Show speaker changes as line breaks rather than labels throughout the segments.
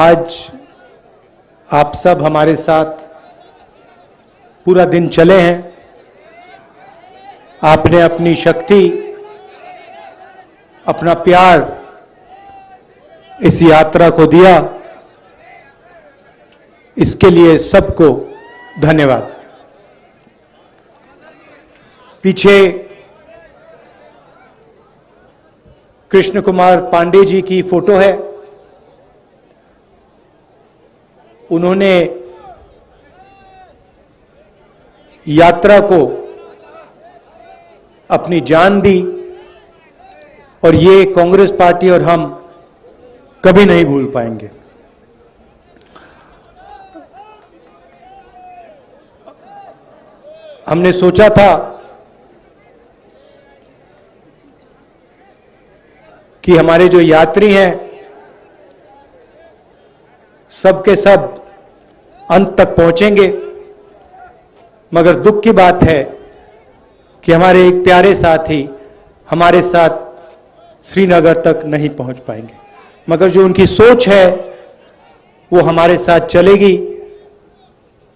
आज आप सब हमारे साथ पूरा दिन चले हैं। आपने अपनी शक्ति, अपना प्यार इस यात्रा को दिया, इसके लिए सबको धन्यवाद। पीछे कृष्ण कुमार पांडे जी की फोटो है। उन्होंने यात्रा को अपनी जान दी और ये कांग्रेस पार्टी और हम कभी नहीं भूल पाएंगे। हमने सोचा था कि हमारे जो यात्री हैं सब के सब अंत तक पहुंचेंगे, मगर दुख की बात है कि हमारे एक प्यारे साथी हमारे साथ श्रीनगर तक नहीं पहुंच पाएंगे। मगर जो उनकी सोच है वो हमारे साथ चलेगी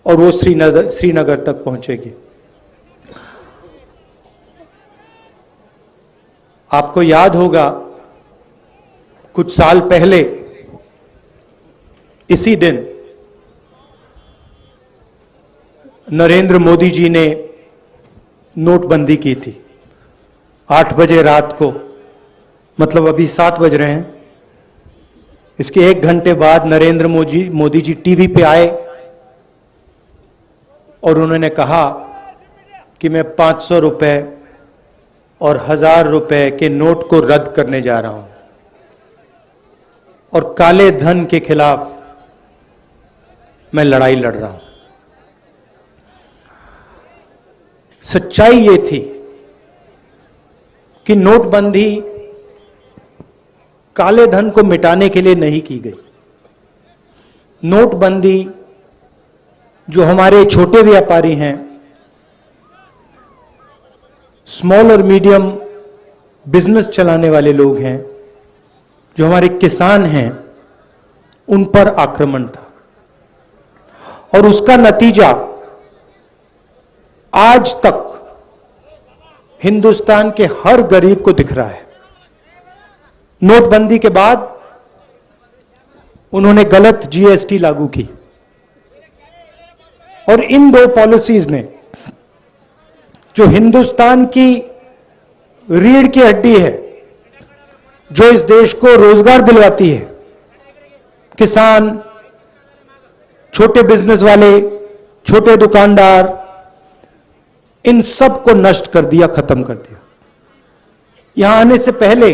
और वो श्रीनगर तक पहुंचेगी। आपको याद होगा कुछ साल पहले इसी दिन नरेंद्र मोदी जी ने नोटबंदी की थी। 8 बजे रात को, मतलब अभी 7 बज रहे हैं, इसके 1 घंटे बाद नरेंद्र मोदी जी टीवी पे आए और उन्होंने कहा कि मैं 500 रुपए और 1000 रुपए के नोट को रद्द करने जा रहा हूं और काले धन के खिलाफ मैं लड़ाई लड़ रहा हूं। सच्चाई ये थी कि नोटबंदी काले धन को मिटाने के लिए नहीं की गई। नोटबंदी जो हमारे छोटे व्यापारी हैं, स्मॉल और मीडियम बिजनेस चलाने वाले लोग हैं, जो हमारे किसान हैं, उन पर आक्रमण था और उसका नतीजा आज तक हिंदुस्तान के हर गरीब को दिख रहा है। नोटबंदी के बाद उन्होंने गलत जीएसटी लागू की और इन 2 पॉलिसीज ने जो हिंदुस्तान की रीढ़ की हड्डी है, जो इस देश को रोजगार दिलवाती है, किसान, छोटे बिजनेस वाले, छोटे दुकानदार, इन सब को नष्ट कर दिया, खत्म कर दिया। यहां आने से पहले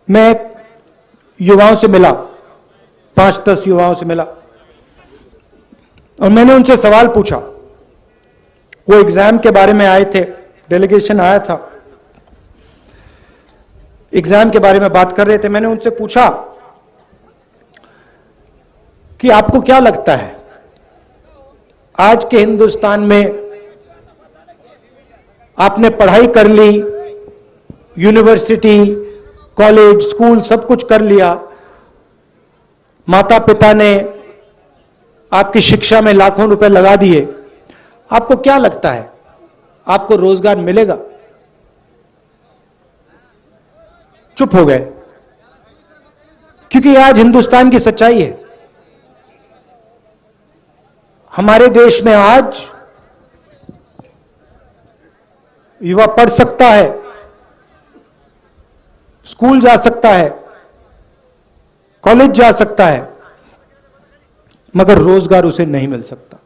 मैं युवाओं से मिला, 5-10 युवाओं से मिला और मैंने उनसे सवाल पूछा। वो एग्जाम के बारे में आए थे, डेलीगेशन आया था, एग्जाम के बारे में बात कर रहे थे। मैंने उनसे पूछा कि आपको क्या लगता है आज के हिंदुस्तान में, आपने पढ़ाई कर ली, यूनिवर्सिटी, कॉलेज, स्कूल सब कुछ कर लिया, माता पिता ने आपकी शिक्षा में लाखों रुपए लगा दिए, आपको क्या लगता है आपको रोजगार मिलेगा? चुप हो गए, क्योंकि आज हिंदुस्तान की सच्चाई है। हमारे देश में आज युवा पढ़ सकता है, स्कूल जा सकता है, कॉलेज जा सकता है, मगर रोजगार उसे नहीं मिल सकता।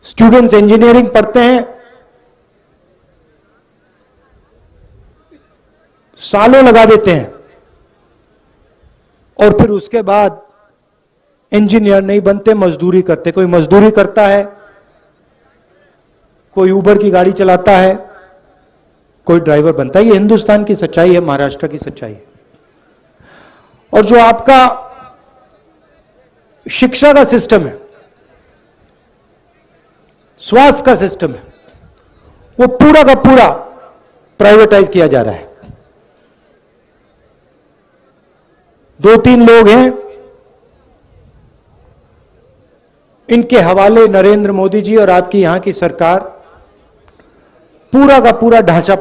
स्टूडेंट्स इंजीनियरिंग पढ़ते हैं, सालों लगा देते हैं और फिर उसके बाद इंजीनियर नहीं बनते, मजदूरी करते। कोई मजदूरी करता है, कोई उबर की गाड़ी चलाता है, कोई ड्राइवर बनता है। ये हिंदुस्तान की सच्चाई है, महाराष्ट्र की सच्चाई है। और जो आपका शिक्षा का सिस्टम है, स्वास्थ्य का सिस्टम है, वो पूरा का पूरा प्राइवेटाइज किया जा रहा है। दो तीन लोग हैं, इनके हवाले नरेंद्र मोदी जी और आपकी यहां की सरकार पूरा का पूरा ढांचा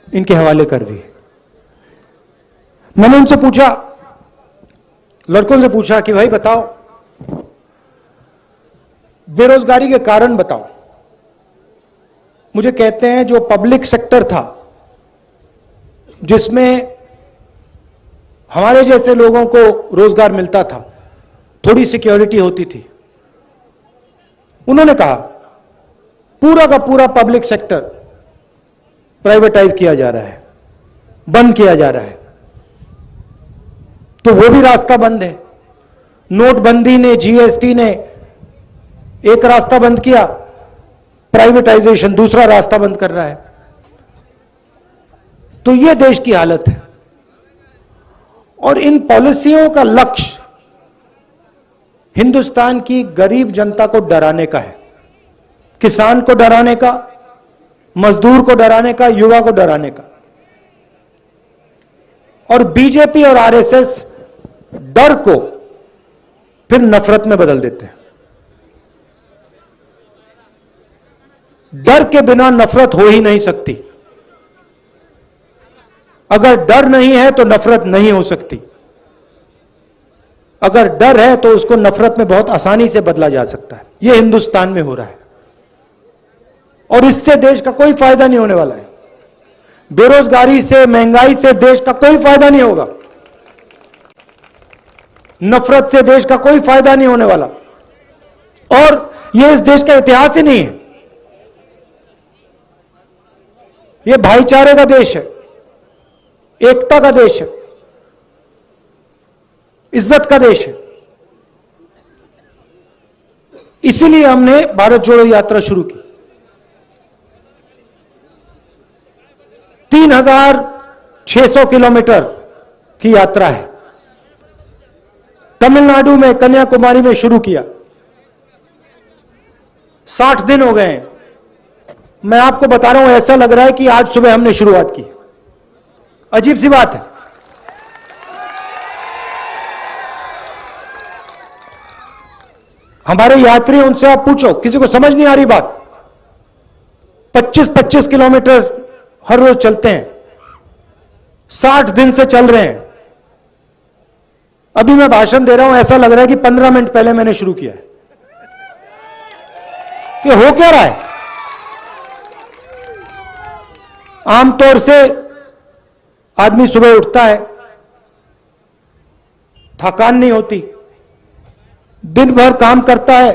इनके हवाले कर रही है। मैंने उनसे पूछा, लड़कों से पूछा कि भाई बताओ, बेरोजगारी के कारण बताओ। मुझे कहते हैं जो पब्लिक सेक्टर था, जिसमें हमारे जैसे लोगों को रोजगार मिलता था, थोड़ी सिक्योरिटी होती थी, उन्होंने कहा पूरा का पूरा पब्लिक सेक्टर प्राइवेटाइज किया जा रहा है, बंद किया जा रहा है। तो वो भी रास्ता बंद है। नोटबंदी ने, जीएसटी ने एक रास्ता बंद किया, प्राइवेटाइजेशन दूसरा रास्ता बंद कर रहा है। तो यह देश की हालत है। और इन पॉलिसियों का लक्ष्य हिंदुस्तान की गरीब जनता को डराने का है, किसान को डराने का, मजदूर को डराने का, युवा को डराने का। और बीजेपी और आरएसएस डर को फिर नफरत में बदल देते हैं। डर के बिना नफरत हो ही नहीं सकती। अगर डर नहीं है तो नफरत नहीं हो सकती। अगर डर है तो उसको नफरत में बहुत आसानी से बदला जा सकता है। यह हिंदुस्तान में हो रहा है और इससे देश का कोई फायदा नहीं होने वाला है। बेरोजगारी से, महंगाई से देश का कोई फायदा नहीं होगा। नफरत से देश का कोई फायदा नहीं होने वाला। और यह इस देश का इतिहास ही नहीं है। यह भाईचारे का देश है, एकता का देश है, इज्जत का देश है। इसीलिए हमने भारत जोड़ो यात्रा शुरू की। 3600 किलोमीटर की यात्रा है। तमिलनाडु में, कन्याकुमारी में शुरू किया। 60 दिन हो गए हैं। मैं आपको बता रहा हूं, ऐसा लग रहा है कि आज सुबह हमने शुरुआत की। अजीब सी बात है। हमारे यात्री, उनसे आप पूछो, किसी को समझ नहीं आ रही बात। 25-25 किलोमीटर हर रोज चलते हैं। 60 दिन से चल रहे हैं। अभी मैं भाषण दे रहा हूं, ऐसा लग रहा है कि 15 मिनट पहले मैंने शुरू किया है। ये हो क्या रहा है? आमतौर से आदमी सुबह उठता है, थकान नहीं होती, दिन भर काम करता है,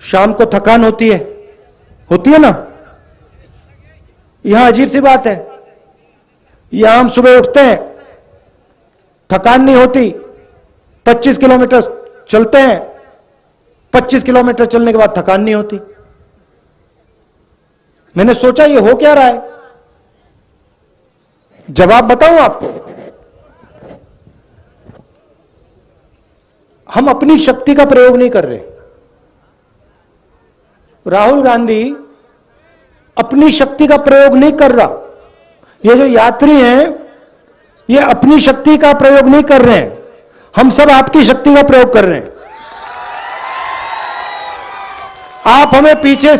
शाम को थकान होती है ना? यहां अजीब सी बात है। यहां हम सुबह उठते हैं, थकान नहीं होती, 25 किलोमीटर चलते हैं, 25 किलोमीटर चलने के बाद थकान नहीं होती। मैंने सोचा ये हो क्या रहा है? जवाब बताऊं आपको। हम अपनी शक्ति का प्रयोग नहीं कर रहे। राहुल गांधी अपनी शक्ति का प्रयोग नहीं कर रहा। ये जो यात्री हैं, ये अपनी शक्ति का प्रयोग नहीं कर रहे हैं। हम सब आपकी शक्ति का प्रयोग कर रहे हैं। आप हमें पीछे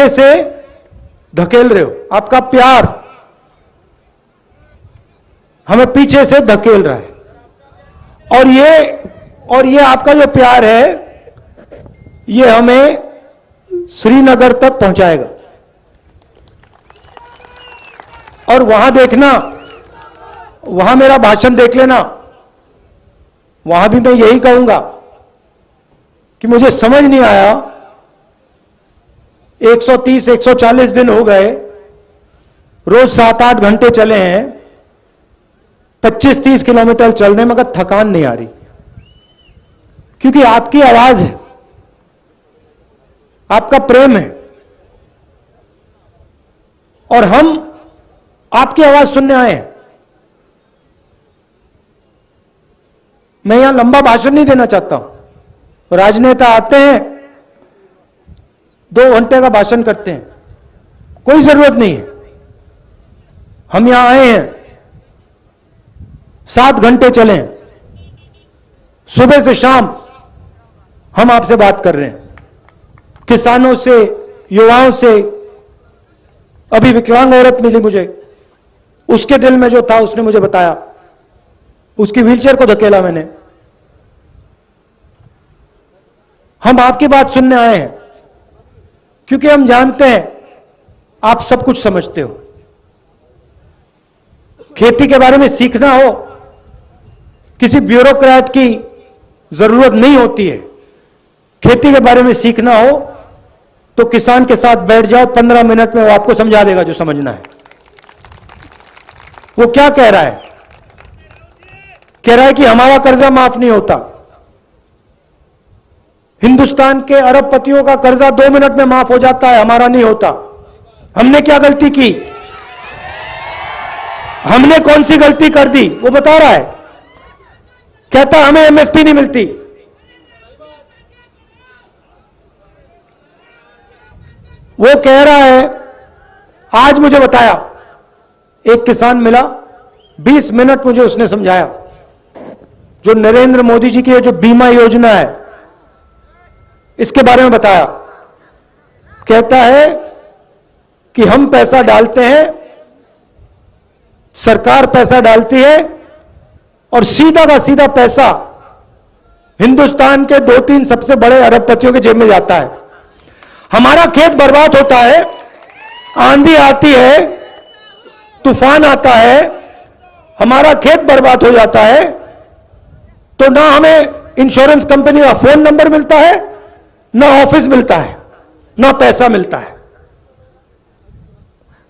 से धकेल रहे हो। आपका प्यार हमें पीछे से धकेल रहा है। और ये आपका जो प्यार है, ये हमें श्रीनगर तक पहुंचाएगा। और वहां देखना, वहां मेरा भाषण देख लेना। वहां भी मैं यही कहूंगा कि मुझे समझ नहीं आया, 130-140 दिन हो गए, रोज 7-8 घंटे चले हैं, 25-30 किलोमीटर चलने में, मगर थकान नहीं आ रही। क्योंकि आपकी आवाज है, आपका प्रेम है, और हम आपकी आवाज सुनने आए हैं। मैं यहां लंबा भाषण नहीं देना चाहता हूं। राजनेता आते हैं, 2 घंटे का भाषण करते हैं, कोई जरूरत नहीं है। हम यहां आए हैं 7 घंटे चलें, सुबह से शाम हम आपसे बात कर रहे हैं, किसानों से, युवाओं से। अभी विकलांग औरत मिली मुझे, उसके दिल में जो था उसने मुझे बताया, उसकी व्हीलचेयर को धकेला मैंने। हम आपकी बात सुनने आए हैं क्योंकि हम जानते हैं आप सब कुछ समझते हो। खेती के बारे में सीखना हो, किसी ब्यूरोक्रेट की जरूरत नहीं होती है। खेती के बारे में सीखना हो तो किसान के साथ बैठ जाओ, 15 मिनट में वो आपको समझा देगा जो समझना है। वो क्या कह रहा है? कह रहा है कि हमारा कर्जा माफ नहीं होता। हिंदुस्तान के अरबपतियों का कर्जा 2 मिनट में माफ हो जाता है, हमारा नहीं होता। हमने क्या गलती की? हमने कौन सी गलती कर दी? वो बता रहा है, कहता हमें एमएसपी नहीं मिलती। वो कह रहा है, आज मुझे बताया, एक किसान मिला, 20 मिनट मुझे उसने समझाया, जो नरेंद्र मोदी जी की जो बीमा योजना है इसके बारे में बताया। कहता है कि हम पैसा डालते हैं, सरकार पैसा डालती है और सीधा का सीधा पैसा हिंदुस्तान के 2-3 सबसे बड़े अरबपतियों के जेब में जाता है। हमारा खेत बर्बाद होता है, आंधी आती है, तूफान आता है, हमारा खेत बर्बाद हो जाता है, तो ना हमें इंश्योरेंस कंपनी का फोन नंबर मिलता है, ना ऑफिस मिलता है, ना पैसा मिलता है।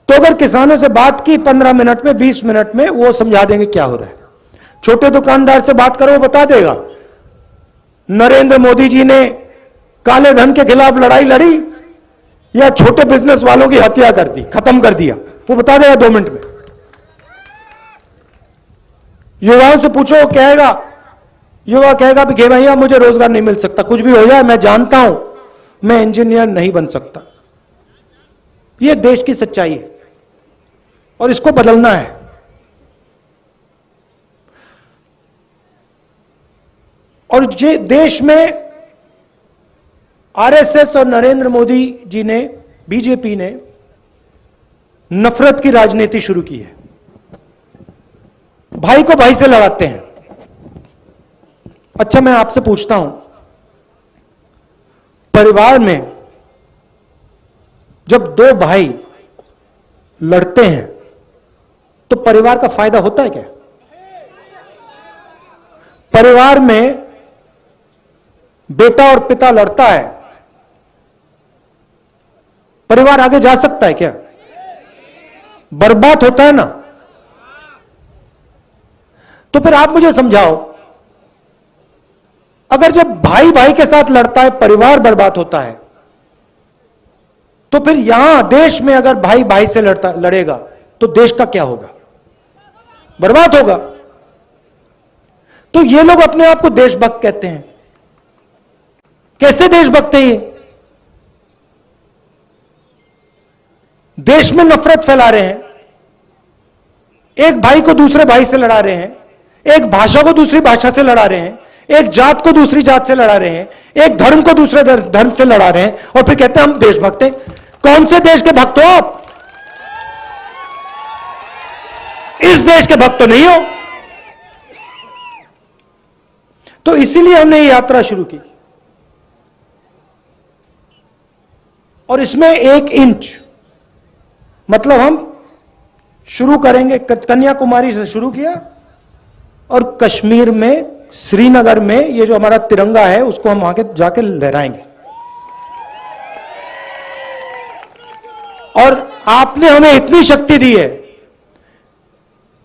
तो अगर किसानों से बात की 15 मिनट में, 20 मिनट में, वो समझा देंगे क्या हो रहा है। छोटे दुकानदार से बात करो, वो बता देगा नरेंद्र मोदी जी ने काले धन के खिलाफ लड़ाई लड़ी या छोटे बिजनेस वालों की हत्या कर दी, खत्म कर दिया, वो बता देगा 2 मिनट में। युवाओं से पूछो, कहेगा, युवा कहेगा कि भैया मुझे रोजगार नहीं मिल सकता, कुछ भी हो जाए, मैं जानता हूं मैं इंजीनियर नहीं बन सकता। यह देश की सच्चाई है और इसको बदलना है। और ये देश में आरएसएस और नरेंद्र मोदी जी ने, बीजेपी ने नफरत की राजनीति शुरू की है। भाई को भाई से लड़ाते हैं। अच्छा, मैं आपसे पूछता हूं, परिवार में जब 2 भाई लड़ते हैं तो परिवार का फायदा होता है क्या? परिवार में बेटा और पिता लड़ता है, परिवार आगे जा सकता है क्या? बर्बाद होता है ना। तो फिर आप मुझे समझाओ, अगर जब भाई भाई के साथ लड़ता है परिवार बर्बाद होता है, तो फिर यहां देश में अगर भाई भाई से लड़ेगा तो देश का क्या होगा? बर्बाद होगा। तो ये लोग अपने आप को देशभक्त कहते हैं। कैसे देशभक्त हैं ये? देश में नफरत फैला रहे हैं, एक भाई को दूसरे भाई से लड़ा रहे हैं, एक भाषा को दूसरी भाषा से लड़ा रहे हैं, एक जात को दूसरी जात से लड़ा रहे हैं, एक धर्म को दूसरे धर्म से लड़ा रहे हैं, और फिर कहते हैं हम देशभक्त हैं। कौन से देश के भक्त हो आप? इस देश के भक्त तो नहीं हो। तो इसीलिए हमने ये यात्रा शुरू की, और इसमें 1 इंच मतलब हम शुरू करेंगे, कन्याकुमारी से शुरू किया और कश्मीर में, श्रीनगर में ये जो हमारा तिरंगा है उसको हम वहां के जाके लहराएंगे। और आपने हमें इतनी शक्ति दी है,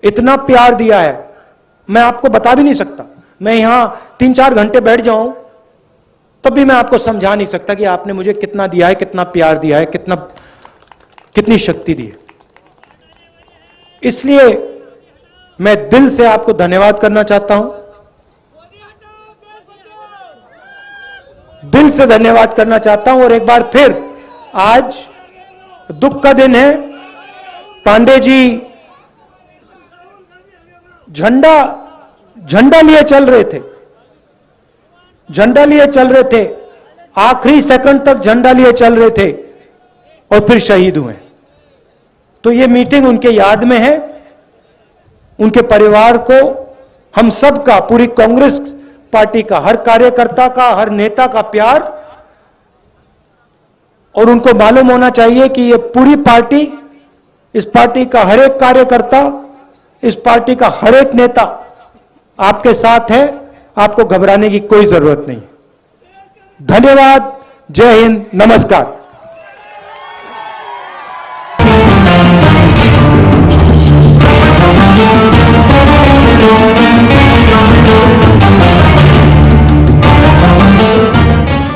इतना प्यार दिया है, मैं आपको बता भी नहीं सकता। मैं यहां 3-4 घंटे बैठ जाऊं तब भी मैं आपको समझा नहीं सकता कि आपने मुझे कितना दिया है, कितना प्यार दिया है, कितनी शक्ति दी है। इसलिए मैं दिल से आपको धन्यवाद करना चाहता हूं, दिल से धन्यवाद करना चाहता हूं। और एक बार फिर आज दुख का दिन है। पांडे जी झंडा झंडा लिए चल रहे थे, झंडा लिए चल रहे थे, आखिरी सेकंड तक झंडा लिए चल रहे थे और फिर शहीद हुए। तो ये मीटिंग उनके याद में है। उनके परिवार को, हम सब का, पूरी कांग्रेस पार्टी का, हर कार्यकर्ता का, हर नेता का प्यार, और उनको मालूम होना चाहिए कि ये पूरी पार्टी, इस पार्टी का हर एक कार्यकर्ता, इस पार्टी का हर एक नेता आपके साथ है। आपको घबराने की कोई जरूरत नहीं। धन्यवाद। जय हिंद। नमस्कार।